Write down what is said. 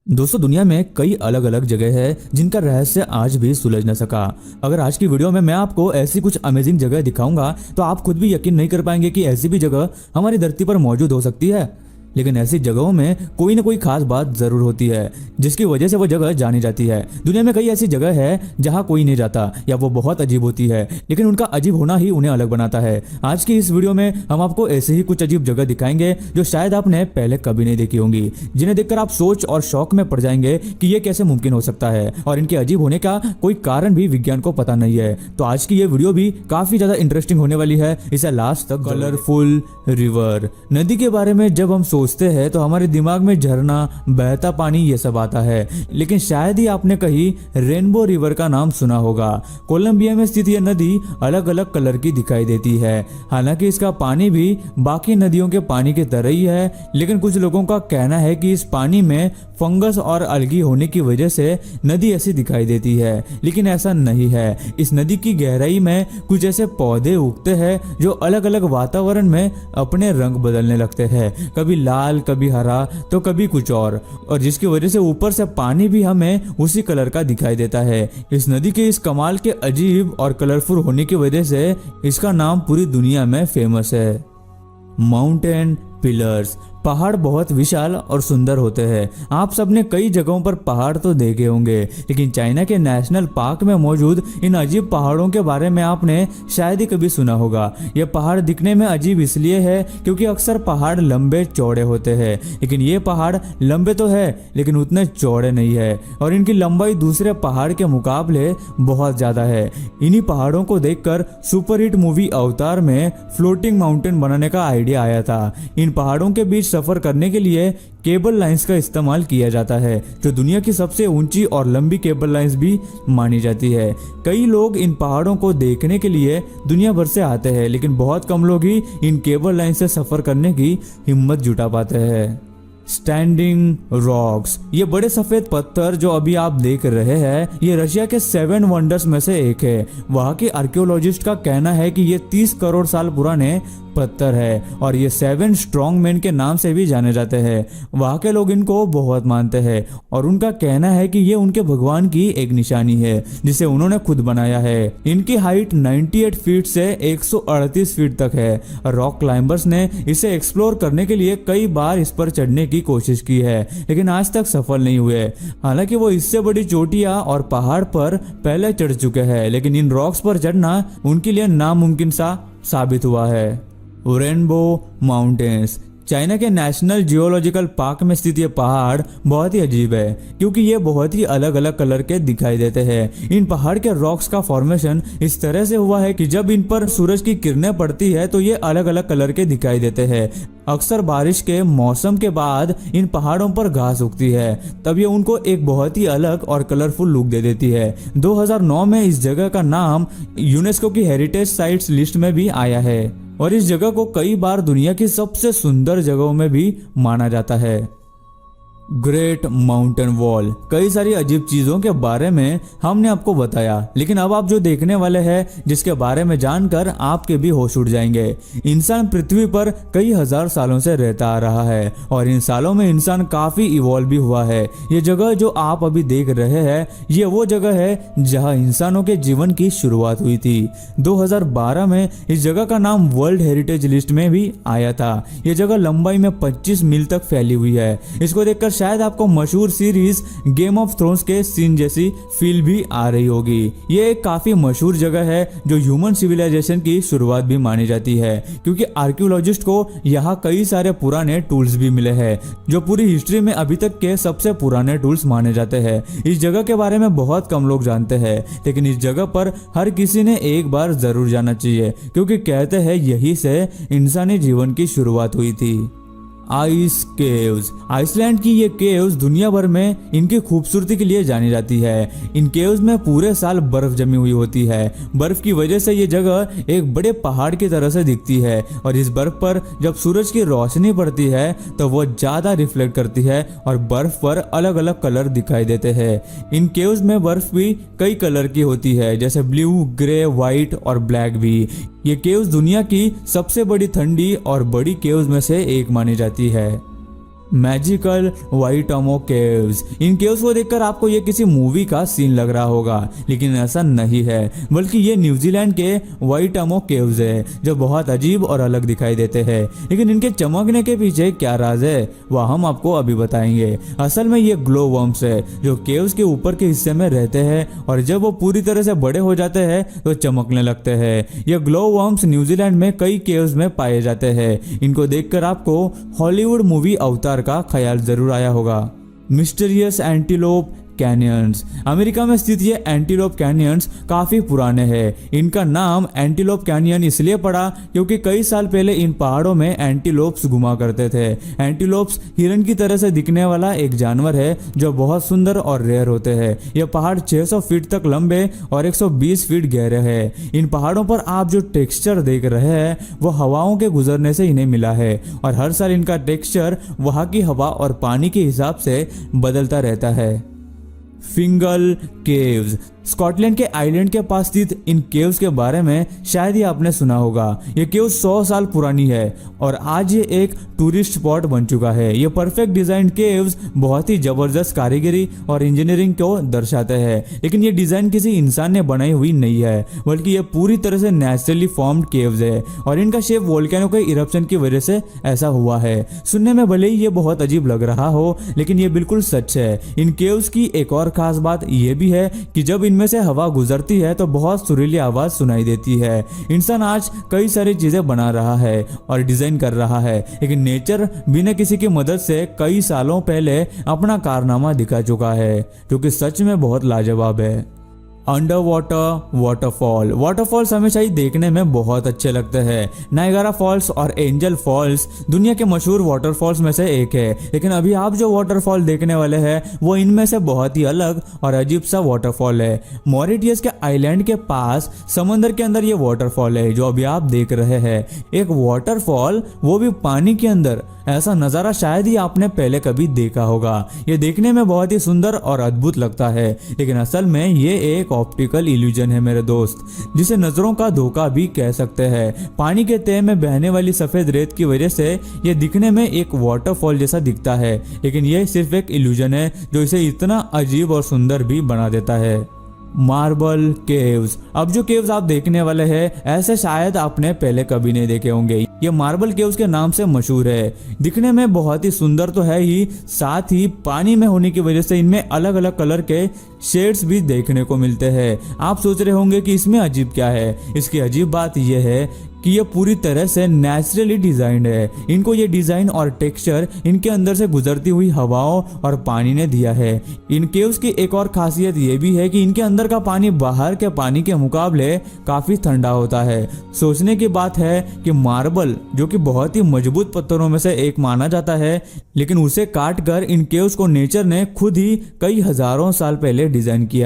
दोस्तों, दुनिया में कई अलग अलग जगह है जिनका रहस्य आज भी सुलझ न सका। अगर आज की वीडियो में मैं आपको ऐसी कुछ अमेजिंग जगह दिखाऊंगा तो आप खुद भी यकीन नहीं कर पाएंगे कि ऐसी भी जगह हमारी धरती पर मौजूद हो सकती है। लेकिन ऐसी जगहों में कोई ना कोई खास बात जरूर होती है जिसकी वजह से वो जगह जानी जाती है। दुनिया में कई ऐसी जगह है जहां कोई नहीं जाता या वो बहुत अजीब होती है, लेकिन उनका अजीब होना ही उन्हें अलग बनाता है। आज की इस वीडियो में हम आपको ऐसे ही कुछ अजीब जगह दिखाएंगे जो शायद आपने पहले कभी नहीं देखी होंगी, जिन्हें देखकर आप सोच और शौक में पड़ जाएंगे कि ये कैसे मुमकिन हो सकता है और इनके अजीब होने का कोई कारण भी विज्ञान को पता नहीं है। तो आज की ये वीडियो भी काफी ज्यादा इंटरेस्टिंग होने वाली है, इसे लास्ट तक। कलरफुल रिवर, नदी के बारे में जब हम सोचते हैं तो हमारे दिमाग में झरना, बहता पानी ये सब आता है, लेकिन शायद ही आपने कहीं रेनबो रिवर का नाम सुना होगा। कोलंबिया में स्थित यह नदी अलग अलग कलर की दिखाई देती है। हालांकि इसका पानी भी बाकी नदियों के पानी की तरह ही है, लेकिन कुछ लोगों का कहना है कि इस पानी में फंगस और अलगी होने की वजह से नदी ऐसी दिखाई देती है, लेकिन ऐसा नहीं है। इस नदी की गहराई में कुछ ऐसे पौधे उगते हैं जो अलग अलग वातावरण में अपने रंग बदलने लगते हैं, कभी लाल, कभी हरा तो कभी कुछ और जिसकी वजह से ऊपर से पानी भी हमें उसी कलर का दिखाई देता है। इस नदी के इस कमाल के अजीब और कलरफुल होने की वजह से इसका नाम पूरी दुनिया में फेमस है। माउंटेन पिलर्स, पहाड़ बहुत विशाल और सुंदर होते हैं। आप सबने कई जगहों पर पहाड़ तो देखे होंगे, लेकिन चाइना के नेशनल पार्क में मौजूद इन अजीब पहाड़ों के बारे में आपने शायद ही कभी सुना होगा। यह पहाड़ दिखने में अजीब इसलिए है क्योंकि अक्सर पहाड़ लंबे चौड़े होते हैं, लेकिन ये पहाड़ लंबे तो है लेकिन उतने चौड़े नहीं है और इनकी लंबाई दूसरे पहाड़ के मुकाबले बहुत ज्यादा है। इन्हीं पहाड़ों को देखकर सुपरहिट मूवी अवतार में फ्लोटिंग माउंटेन बनाने का आइडिया आया था। इन पहाड़ों के बीच सफर करने के लिए केबल लाइंस का इस्तेमाल किया जाता है, जो दुनिया की सबसे ऊंची और लंबी केबल लाइंस भी मानी जाती है। कई लोग इन पहाड़ों को देखने के लिए दुनिया भर से आते हैं, लेकिन बहुत कम लोग ही इन केबल लाइन से सफर करने की हिम्मत जुटा पाते हैं। स्टैंडिंग रॉक्स, ये बड़े सफेद पत्थर जो अभी आप देख रहे हैं, ये रशिया के 7 वंडर्स में से एक है। वहाँ के आर्कियोलॉजिस्ट का कहना है कि ये 30 करोड़ साल पुराने पत्थर है और ये 7 स्ट्रॉन्ग मैन के नाम से भी जाने जाते हैं। वहाँ के लोग इनको बहुत मानते हैं और उनका कहना है कि ये उनके भगवान की एक निशानी है जिसे उन्होंने खुद बनाया है। इनकी हाइट 98 फीट से 138 फीट तक है। रॉक क्लाइंबर्स ने इसे एक्सप्लोर करने के लिए कई बार इस पर चढ़ने की कोशिश की है, लेकिन आज तक सफल नहीं हुए। हालांकि वो इससे बड़ी चोटियां और पहाड़ पर पहले चढ़ चुके हैं, लेकिन इन रॉक्स पर चढ़ना उनके लिए नामुमकिन सा साबित हुआ है। रेनबो माउंटेन्स, चाइना के नेशनल जियोलॉजिकल पार्क में स्थित ये पहाड़ बहुत ही अजीब है क्योंकि ये बहुत ही अलग अलग कलर के दिखाई देते हैं। इन पहाड़ के रॉक्स का फॉर्मेशन इस तरह से हुआ है कि जब इन पर सूरज की किरणें पड़ती है तो ये अलग अलग कलर के दिखाई देते हैं। अक्सर बारिश के मौसम के बाद इन पहाड़ों पर घास उगती है, तब ये उनको एक बहुत ही अलग और कलरफुल लुक दे देती है। 2009 में इस जगह का नाम यूनेस्को की हेरिटेज साइट्स लिस्ट में भी आया है और इस जगह को कई बार दुनिया की सबसे सुंदर जगहों में भी माना जाता है। ग्रेट माउंटेन वॉल, कई सारी अजीब चीजों के बारे में हमने आपको बताया, लेकिन अब आप जो देखने वाले हैं जिसके बारे में जानकर आपके भी होश उड़ जाएंगे। इंसान पृथ्वी पर कई हजार सालों से रहता आ रहा है और इन सालों में इंसान काफी इवॉल्व भी हुआ है। ये जगह जो आप अभी देख रहे हैं ये वो जगह है जहां इंसानों के जीवन की शुरुआत हुई थी। 2012 में इस जगह का नाम वर्ल्ड हेरिटेज लिस्ट में भी आया था। ये जगह लंबाई में 25 मील तक फैली हुई है। इसको देखकर शायद आपको मशहूर सीरीज गेम ऑफ थ्रोन्स के सीन जैसी फील भी आ रही होगी। ये एक काफी मशहूर जगह है जो ह्यूमन सिविलाइजेशन की शुरुआत भी मानी जाती है, क्योंकि आर्कियोलॉजिस्ट को यहाँ कई सारे पुराने टूल्स भी मिले हैं जो पूरी हिस्ट्री में अभी तक के सबसे पुराने टूल्स माने जाते हैं। इस जगह के बारे में बहुत कम लोग जानते हैं, लेकिन इस जगह पर हर किसी ने एक बार जरूर जाना चाहिए, क्योंकि कहते हैं यही से इंसानी जीवन की शुरुआत हुई थी। आइस केव्स, आइसलैंड की ये केव्स दुनिया भर में इनकी खूबसूरती के लिए जानी जाती है। इन केव्स में पूरे साल बर्फ जमी हुई होती है। बर्फ की वजह से ये जगह एक बड़े पहाड़ की तरह से दिखती है और इस बर्फ पर जब सूरज की रोशनी पड़ती है तो वो ज्यादा रिफ्लेक्ट करती है और बर्फ पर अलग अलग कलर दिखाई देते हैं। इन केव्स में बर्फ भी कई कलर की होती है, जैसे ब्लू, ग्रे, व्हाइट और ब्लैक भी। ये केव्स दुनिया की सबसे बड़ी ठंडी और बड़ी केव्स में से एक मानी जाती है। Magical Waitomo caves. इन केव्स को देखकर आपको ये किसी मूवी का सीन लग रहा होगा, लेकिन ऐसा नहीं है, बल्कि ये न्यूजीलैंड के वाइटामो केव्स है जो बहुत अजीब और अलग दिखाई देते हैं। लेकिन इनके चमकने के पीछे क्या राज है वह हम आपको अभी बताएंगे। असल में ये ग्लो वर्म्स है जो केव्स के ऊपर के हिस्से में रहते हैं और जब वो पूरी तरह से बड़े हो जाते हैं तो चमकने लगते हैं। ये ग्लो वर्म्स न्यूजीलैंड में कई केव्स में पाए जाते हैं। इनको देखकर आपको हॉलीवुड मूवी अवतार का ख्याल जरूर आया होगा। Mysterious antelope canyons. अमेरिका में स्थित ये एंटीलोप कैनियंस काफी पुराने हैं। इनका नाम एंटीलोप कैनियन इसलिए पड़ा क्योंकि कई साल पहले इन पहाड़ों में एंटीलोप्स घुमा करते थे। एंटीलोप्स हिरन की तरह से दिखने वाला एक जानवर है जो बहुत सुंदर और रेयर होते हैं। यह पहाड़ 600 फीट तक लंबे और 120 फीट गहरे हैं। इन पहाड़ों पर आप जो टेक्सचर देख रहे हैं वो हवाओं के गुजरने से इन्हें मिला है और हर साल इनका टेक्सचर वहां की हवा और पानी के हिसाब से बदलता रहता है। फिंगल केव्स। स्कॉटलैंड के आइलैंड के पास स्थित इन केव्स के बारे में शायद ही आपने सुना होगा। ये केव्स 100 साल पुरानी है और आज ये एक टूरिस्ट स्पॉट बन चुका है। ये परफेक्ट डिजाइन केव्स बहुत ही जबरदस्त कारीगरी और इंजीनियरिंग को दर्शाते हैं। लेकिन ये डिजाइन किसी इंसान ने बनाई हुई नहीं है, बल्कि ये पूरी तरह से नेचुरली फॉर्म्ड केव्स है और इनका शेप वोल्केनो के इरप्शन की वजह से ऐसा हुआ है। सुनने में भले ही ये बहुत अजीब लग रहा हो, लेकिन ये बिल्कुल सच है। इन केव्स की एक और खास बात यह भी है कि जब इनमें से हवा गुजरती है तो बहुत सुरीली आवाज सुनाई देती है। इंसान आज कई सारी चीजें बना रहा है और डिजाइन कर रहा है, लेकिन नेचर बिना किसी की मदद से कई सालों पहले अपना कारनामा दिखा चुका है, जो कि सच में बहुत लाजवाब है। Under water waterfall. वाटरफॉल्स हमेशा ही देखने में बहुत अच्छे लगते हैं। नायगारा फॉल्स और एंजल फॉल्स दुनिया के मशहूर वाटरफॉल्स में से एक है, लेकिन अभी आप जो वाटरफॉल देखने वाले हैं वो इनमें से बहुत ही अलग और अजीब सा वाटरफॉल है। मॉरिटियस के आइलैंड के पास समंदर के अंदर ये वाटरफॉल है जो अभी आप देख रहे हैं। एक वाटरफॉल, वो भी पानी के अंदर। ऐसा नज़ारा शायद ही आपने पहले कभी देखा होगा। ये देखने में बहुत ही सुंदर और अद्भुत लगता है, लेकिन असल में ये एक ऑप्टिकल इल्यूजन है मेरे दोस्त, जिसे नजरों का धोखा भी कह सकते हैं। पानी के तह में बहने वाली सफेद रेत की वजह से ये दिखने में एक वाटरफॉल जैसा दिखता है, लेकिन ये सिर्फ एक इल्यूजन है जो इसे इतना अजीब और सुंदर भी बना देता है। Marble caves. अब जो केव्स आप देखने वाले हैं ऐसे शायद आपने पहले कभी नहीं देखे होंगे। ये मार्बल केव्स के नाम से मशहूर है। दिखने में बहुत ही सुंदर तो है ही, साथ ही पानी में होने की वजह से इनमें अलग अलग कलर के शेड्स भी देखने को मिलते हैं। आप सोच रहे होंगे कि इसमें अजीब क्या है। इसकी अजीब बात यह है कि ये पूरी तरह से नेचुरली डिजाइंड है। इनको ये डिजाइन और टेक्सचर इनके अंदर से गुजरती हुई हवाओं और पानी ने दिया है। इन केव्स की एक और खासियत ये भी है कि इनके अंदर का पानी बाहर के पानी के मुकाबले काफी ठंडा होता है। सोचने की बात है कि मार्बल, जो कि बहुत ही मजबूत पत्थरों में से एक माना जाता है, लेकिन उसे काट कर इन केव्स को नेचर ने खुद ही कई हजारों साल पहले डिजाइन किया।